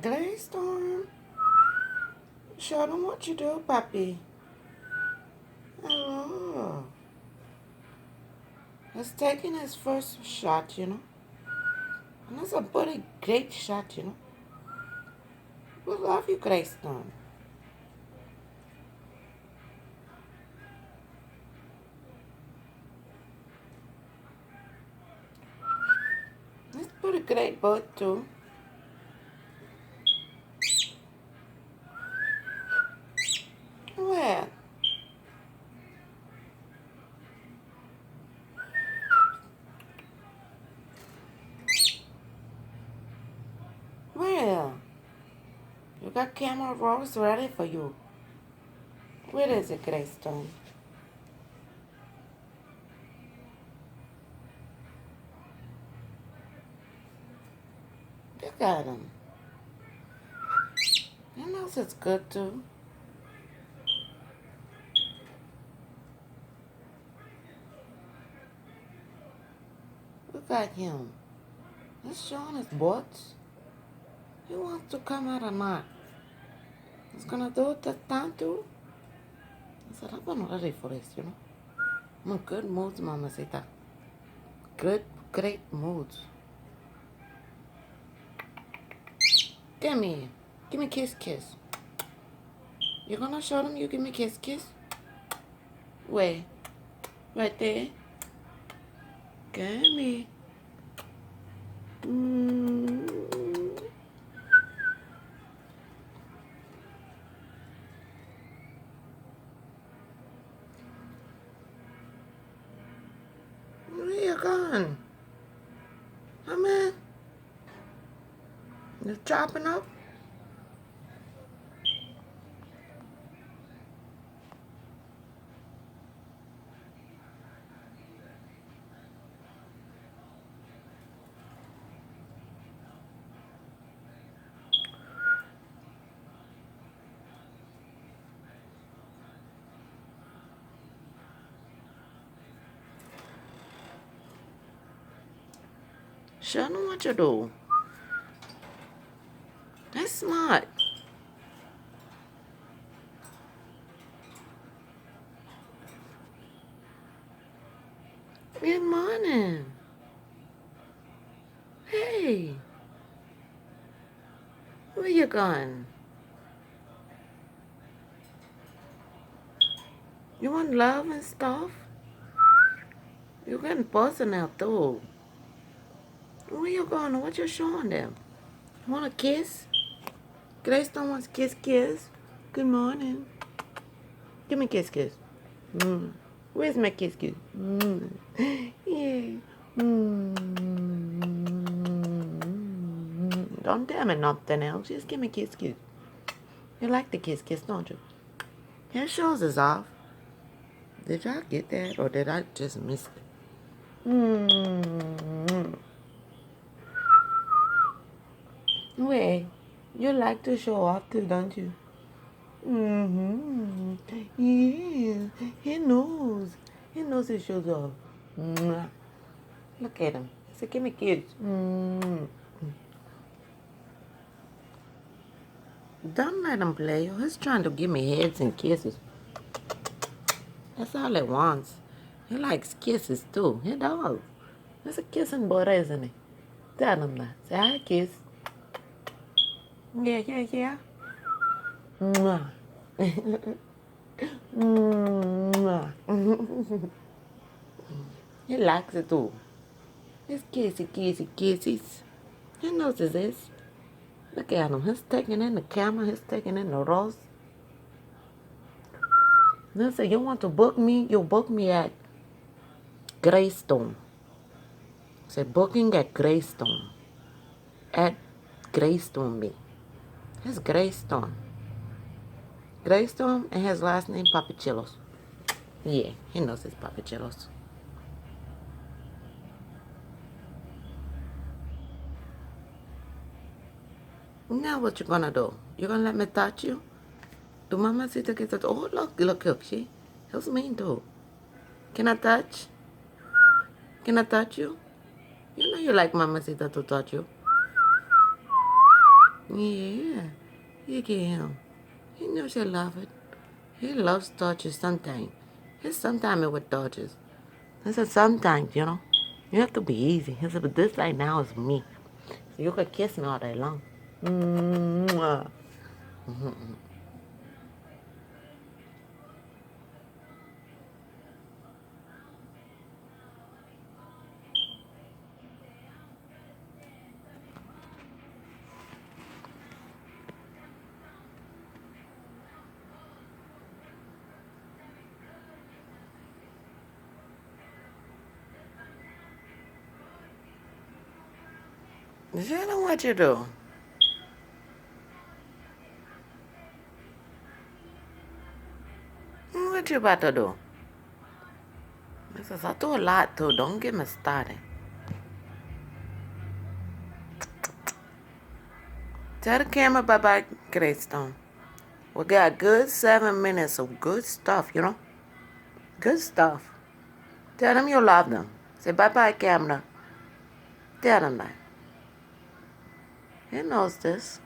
Greystorm, show them what you do, puppy. Hello. He's taking his first shot, you know. And that's a pretty great shot, you know. We love you, Greystorm. He's a pretty great bird, too. Where? Where? You got camera rolls ready for you. Where is it, Greystone? Look at him. He knows it's good too. Look at him. He's showing his butt. He wants to come out or not. He's gonna do it this time too. I said, I'm not ready for this, you know. I'm in good moods, Mamacita. Good, great moods. Give me. Give me a kiss, kiss. You're gonna show them you give me a kiss, kiss? Where? Right there? Give me. Where you going? Come in. You're chopping up? Show them what you do. That's smart. Good morning. Hey. Where you going? You want love and stuff? You're getting buzzing out too. Where you going? What you showing them? Want a kiss? Grace don't want kiss, kiss. Good morning. Give me a kiss, kiss. Where's my kiss, kiss? Yeah. Don't tell me nothing else. Just give me a kiss, kiss. You like the kiss, kiss, don't you? Your shows is off. Did y'all get that, or did I just miss it? Wait, you like to show off too, don't you? Yeah, he knows. He knows he shows off. Look at him. He said, give me kiss. Don't let him play. He's trying to give me heads and kisses. That's all he wants. He likes kisses too. He does. He's a kissing boy, isn't he? Tell him that. Say, hi, kiss. Yeah, yeah, yeah. Mwah. Mwah. He likes it too. It's kissy, kissy, kisses. He knows this is. Look at him. He's taking in the camera. He's taking in the rose. They say, you want to book me? You book me at Greystone. Say, booking at Greystone. At Greystone me. It's Greystone. Greystone and his last name Papichelos. Yeah, he knows it's Papichelos. Now what you gonna do? You gonna let me touch you? Do Mamacita get that? Oh, look, she. He's mean too. Can I touch? Can I touch you? You know you like Mamacita to touch you. Yeah, you get him. He knows you love it. He loves Dodgers sometimes. He's sometimes with Dodgers. I said sometimes, you know. You have to be easy. He said, but this right now is me. So you could kiss me all day long. Mwah. Jenna, what you do? What you about to do? I says, I do a lot too. Don't get me started. Tell the camera bye-bye, Greystone. We got good 7 minutes of good stuff, you know? Good stuff. Tell them you love them. Say bye-bye, camera. Tell them that. He knows this.